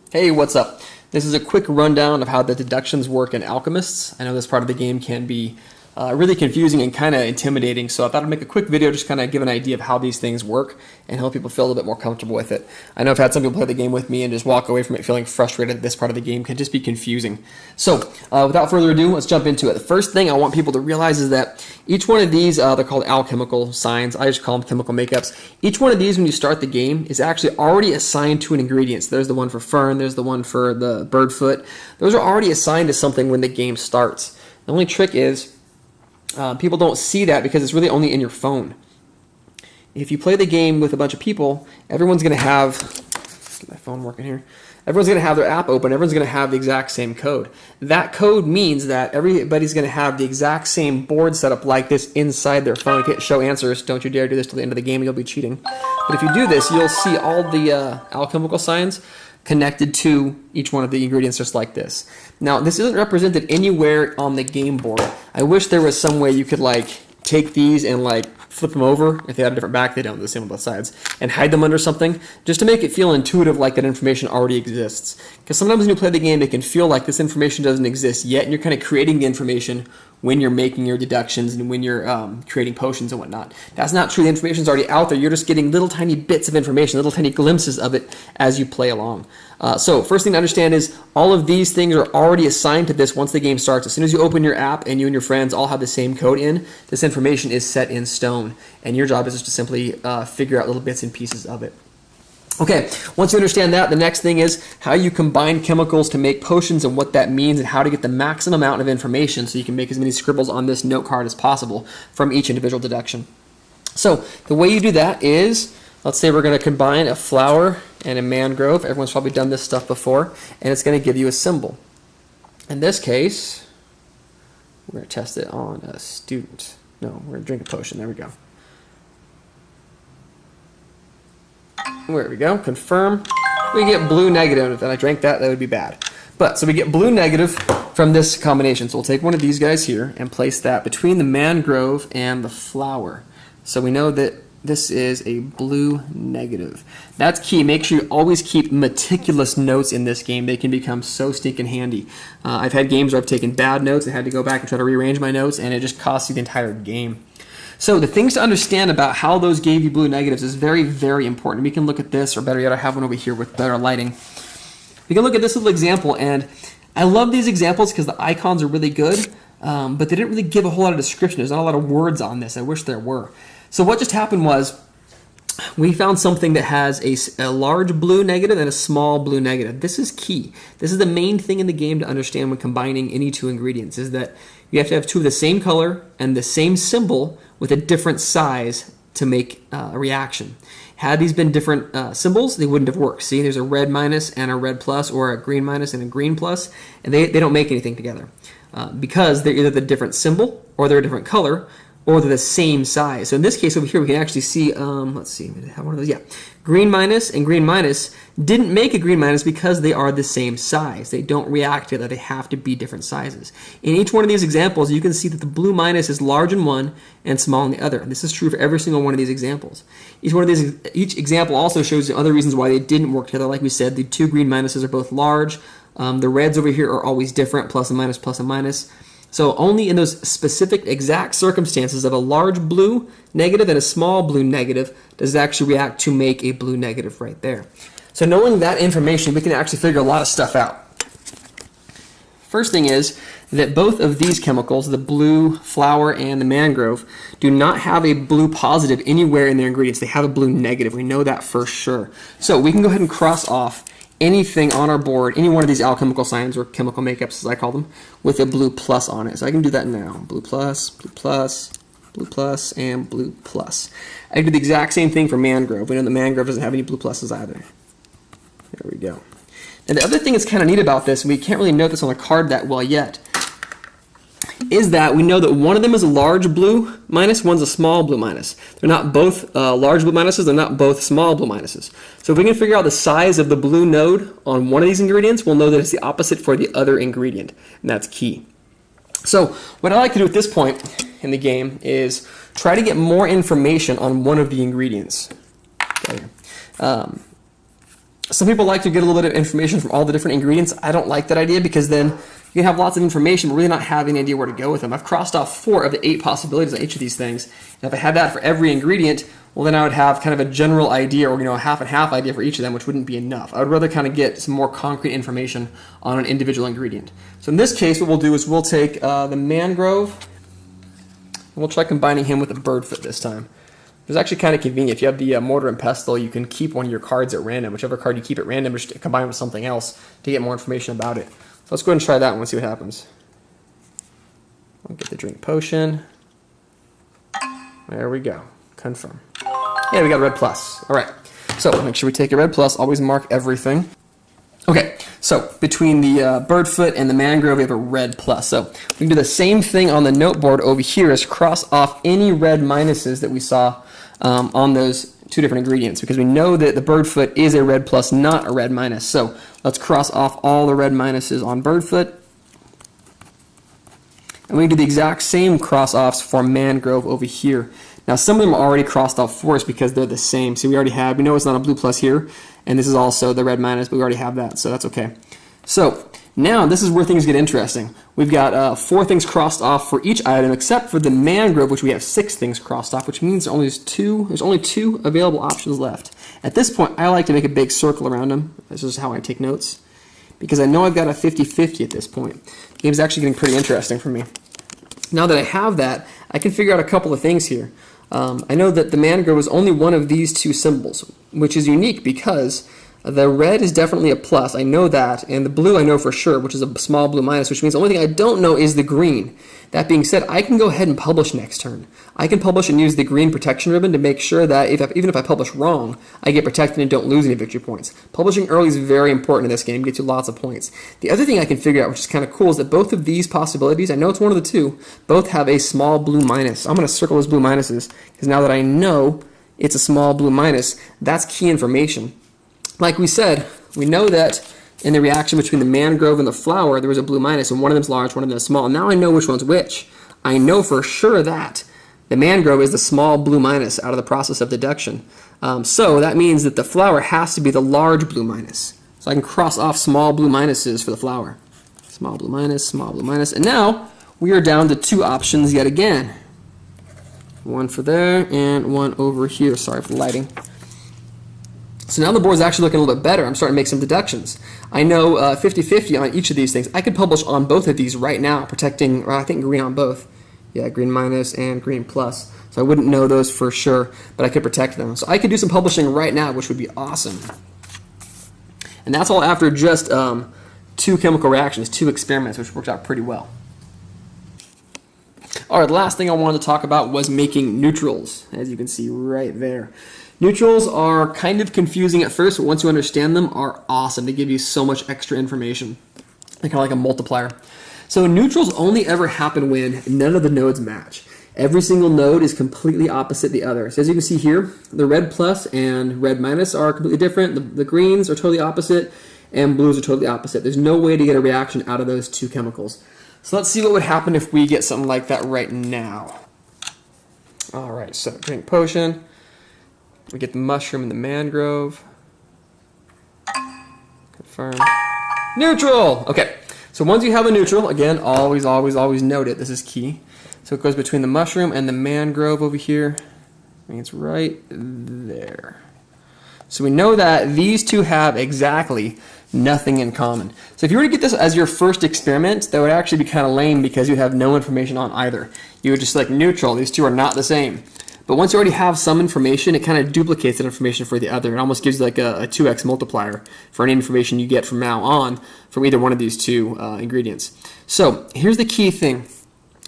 Hey, what's up? This is a quick rundown of how the deductions work in Alchemists. I know this part of the game can be really confusing and kind of intimidating, so I thought I'd make a quick video just kind of give an idea of how these things work and help people feel a little bit more comfortable with it. I know I've had some people play the game with me and just walk away from it feeling frustrated that this part of the game can just be confusing. So without further ado, let's jump into it. The first thing I want people to realize is that each one of these, they're called alchemical signs. I just call them chemical makeups. Each one of these, when you start the game, is actually already assigned to an ingredient. So there's the one for fern, there's the one for the bird foot. Those are already assigned to something when the game starts. The only trick is people don't see that because it's really only in your phone. If you play the game with a bunch of people, everyone's going to have, get my phone working here, everyone's going to have their app open, everyone's going to have the exact same code. That code means that everybody's going to have the exact same board set up like this inside their phone. If you hit show answers, don't you dare do this till the end of the game, you'll be cheating. But if you do this, you'll see all the alchemical signs connected to each one of the ingredients just like this. Now, this isn't represented anywhere on the game board. I wish there was some way you could like take these and like flip them over. If they had a different back, they don't, the same on both sides, and hide them under something just to make it feel intuitive, like that information already exists. Because sometimes when you play the game, it can feel like this information doesn't exist yet, and you're kind of creating the information when you're making your deductions and when you're creating potions and whatnot. That's not true. The information's already out there. You're just getting little tiny bits of information, little tiny glimpses of it as you play along. So first thing to understand is all of these things are already assigned to this once the game starts. As soon as you open your app and you and your friends all have the same code in, this information is set in stone. And your job is just to simply figure out little bits and pieces of it. Okay, once you understand that, the next thing is how you combine chemicals to make potions and what that means and how to get the maximum amount of information so you can make as many scribbles on this note card as possible from each individual deduction. So the way you do that is, let's say we're going to combine a flower and a mangrove. Everyone's probably done this stuff before, and it's going to give you a symbol. In this case, we're going to test it on a student. No, we're going to drink a potion. There we go. There we go, confirm. We get blue negative. If I drank that, that would be bad. But, so we get blue negative from this combination. So we'll take one of these guys here and place that between the mangrove and the flower. So we know that this is a blue negative. That's key. Make sure you always keep meticulous notes in this game. They can become so stinking handy. I've had games where I've taken bad notes and had to go back and try to rearrange my notes, and it just costs you the entire game. So the things to understand about how those gave you blue negatives is very, very important. We can look at this, or better yet, I have one over here with better lighting. We can look at this little example, and I love these examples because the icons are really good, but they didn't really give a whole lot of description. There's not a lot of words on this. I wish there were. So what just happened was we found something that has a large blue negative and a small blue negative. This is key. This is the main thing in the game to understand when combining any two ingredients, is that you have to have two of the same color and the same symbol with a different size to make a reaction. Had these been different symbols, they wouldn't have worked. See, there's a red minus and a red plus, or a green minus and a green plus, and they don't make anything together because they're either the different symbol, or they're a different color, or they're the same size. So in this case over here, we can actually see, let's see, we have one of those, yeah. Green minus and green minus didn't make a green minus because they are the same size. They don't react together. They have to be different sizes. In each one of these examples, you can see that the blue minus is large in one and small in the other. This is true for every single one of these examples. Each example also shows you other reasons why they didn't work together. Like we said, the two green minuses are both large. The reds over here are always different, plus and minus, plus and minus. So only in those specific exact circumstances of a large blue negative and a small blue negative does it actually react to make a blue negative right there. So knowing that information, we can actually figure a lot of stuff out. First thing is that both of these chemicals, the blue flower and the mangrove, do not have a blue positive anywhere in their ingredients. They have a blue negative. We know that for sure. So we can go ahead and cross off anything on our board, any one of these alchemical signs, or chemical makeups as I call them, with a blue plus on it. So I can do that now. Blue plus, blue plus, blue plus, and blue plus. I can do the exact same thing for mangrove. We know the mangrove doesn't have any blue pluses either. There we go. And the other thing that's kind of neat about this, and we can't really note this on the card that well yet, is that we know that one of them is a large blue minus, one's a small blue minus. They're not both large blue minuses, they're not both small blue minuses. So if we can figure out the size of the blue node on one of these ingredients, we'll know that it's the opposite for the other ingredient, and that's key. So what I like to do at this point in the game is try to get more information on one of the ingredients. Okay. Some people like to get a little bit of information from all the different ingredients. I don't like that idea because then you can have lots of information but really not have any idea where to go with them. I've crossed off 4 of the 8 possibilities on each of these things. And if I had that for every ingredient, well, then I would have kind of a general idea or a half and half idea for each of them, which wouldn't be enough. I would rather kind of get some more concrete information on an individual ingredient. So in this case, what we'll do is we'll take the mangrove and we'll try combining him with the birdfoot this time. It's actually kind of convenient. If you have the mortar and pestle, you can keep one of your cards at random. Whichever card you keep at random, just combine it with something else to get more information about it. So let's go ahead and try that one and see what happens. I'll get the drink potion. There we go. Confirm. Yeah, we got a red plus. All right. So make sure we take a red plus. Always mark everything. Okay, so between the birdfoot and the mangrove, we have a red plus. So we can do the same thing on the note board over here is cross off any red minuses that we saw on those 2 different ingredients because we know that the birdfoot is a red plus, not a red minus. So let's cross off all the red minuses on birdfoot. And we can do the exact same cross offs for mangrove over here. Now some of them are already crossed off for us because they're the same. So we know it's not a blue plus here. And this is also the red minus, but we already have that, so that's okay. So now this is where things get interesting. We've got 4 things crossed off for each item, except for the mangrove, which we have 6 things crossed off, which means there's only 2 available options left. At this point, I like to make a big circle around them. This is how I take notes, because I know I've got a 50-50 at this point. The game's actually getting pretty interesting for me. Now that I have that, I can figure out a couple of things here. I know that the mangrove is only one of these 2 symbols, which is unique because the red is definitely a plus. I know that, and the blue I know for sure, which is a small blue minus, which means the only thing I don't know is the green. That being said, I can go ahead and publish next turn. I can publish and use the green protection ribbon to make sure that even if I publish wrong, I get protected and don't lose any victory points. Publishing early is very important in this game, gets you lots of points. The other thing I can figure out, which is kind of cool, is that both of these possibilities, I know it's one of the 2, both have a small blue minus. I'm going to circle those blue minuses, because now that I know it's a small blue minus, that's key information. Like we said, we know that in the reaction between the mangrove and the flower, there was a blue minus, and one of them's large, one of them is small. Now I know which one's which. I know for sure that the mangrove is the small blue minus out of the process of deduction. So that means that the flower has to be the large blue minus. So I can cross off small blue minuses for the flower. Small blue minus, and now we are down to 2 options yet again. One for there and one over here. Sorry for the lighting. So now the board's actually looking a little bit better. I'm starting to make some deductions. I know 50-50 on each of these things. I could publish on both of these right now, protecting, I think green on both. Yeah, green minus and green plus. So I wouldn't know those for sure, but I could protect them. So I could do some publishing right now, which would be awesome. And that's all after just 2 chemical reactions, 2 experiments, which worked out pretty well. All right, the last thing I wanted to talk about was making neutrals, as you can see right there. Neutrals are kind of confusing at first, but once you understand them, are awesome. They give you so much extra information. They're kind of like a multiplier. So neutrals only ever happen when none of the nodes match. Every single node is completely opposite the other. So as you can see here, the red plus and red minus are completely different. The greens are totally opposite, and blues are totally opposite. There's no way to get a reaction out of those 2 chemicals. So let's see what would happen if we get something like that right now. All right, so drink potion. We get the mushroom and the mangrove. Confirm. Neutral! Okay, so once you have a neutral, again, always note it. This is key. So it goes between the mushroom and the mangrove over here. I think it's right there. So we know that these 2 have exactly nothing in common. So if you were to get this as your first experiment, that would actually be kind of lame because you have no information on either. You would just select neutral. These 2 are not the same. But once you already have some information, it kind of duplicates that information for the other. It almost gives you like a 2x multiplier for any information you get from now on from either one of these 2 ingredients. So here's the key thing.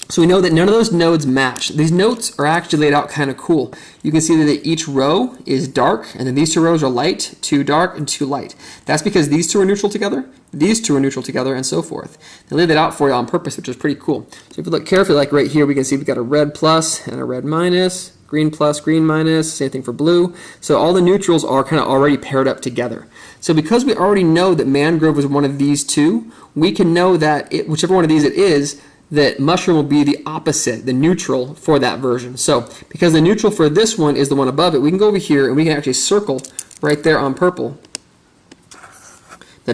So we know that none of those nodes match. These nodes are actually laid out kind of cool. You can see that each row is dark, and then these 2 rows are light, 2 dark, and 2 light. That's because these 2 are neutral together, these 2 are neutral together, and so forth. They laid that out for you on purpose, which is pretty cool. So if you look carefully, like right here, we can see we've got a red plus and a red minus, green plus, green minus, same thing for blue. So all the neutrals are kind of already paired up together. So because we already know that mangrove is one of these 2, we can know that whichever one of these it is, that mushroom will be the opposite, the neutral for that version. So because the neutral for this one is the one above it, we can go over here and we can actually circle right there on purple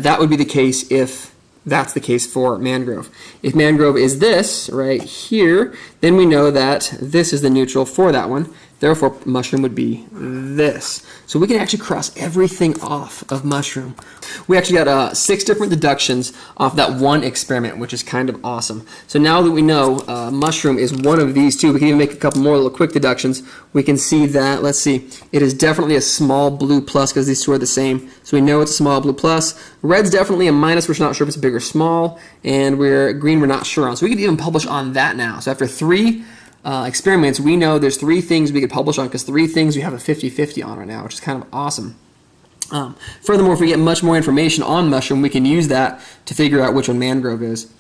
that would be the case if that's the case for mangrove. If mangrove is this right here, then we know that this is the neutral for that one. Therefore, mushroom would be this. So we can actually cross everything off of mushroom. We actually got 6 different deductions off that one experiment, which is kind of awesome. So now that we know mushroom is one of these two, we can even make a couple more little quick deductions. We can see that, let's see, it is definitely a small blue plus because these two are the same. So we know it's a small blue plus. Red's definitely a minus. We're not sure if it's big or small. And green we're not sure on. So we could even publish on that now. So after 3 experiments, we know there's 3 things we could publish on because 3 things we have a 50-50 on right now, which is kind of awesome. Furthermore, if we get much more information on mushroom, we can use that to figure out which one mangrove is.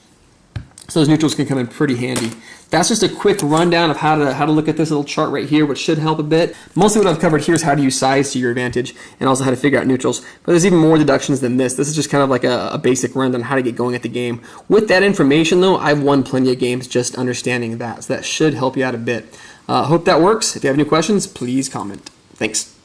So those neutrals can come in pretty handy. That's just a quick rundown of how to look at this little chart right here, which should help a bit. Mostly what I've covered here is how to use size to your advantage and also how to figure out neutrals. But there's even more deductions than this. This is just kind of like a basic rundown on how to get going at the game. With that information, though, I've won plenty of games just understanding that. So that should help you out a bit. Hope that works. If you have any questions, please comment. Thanks.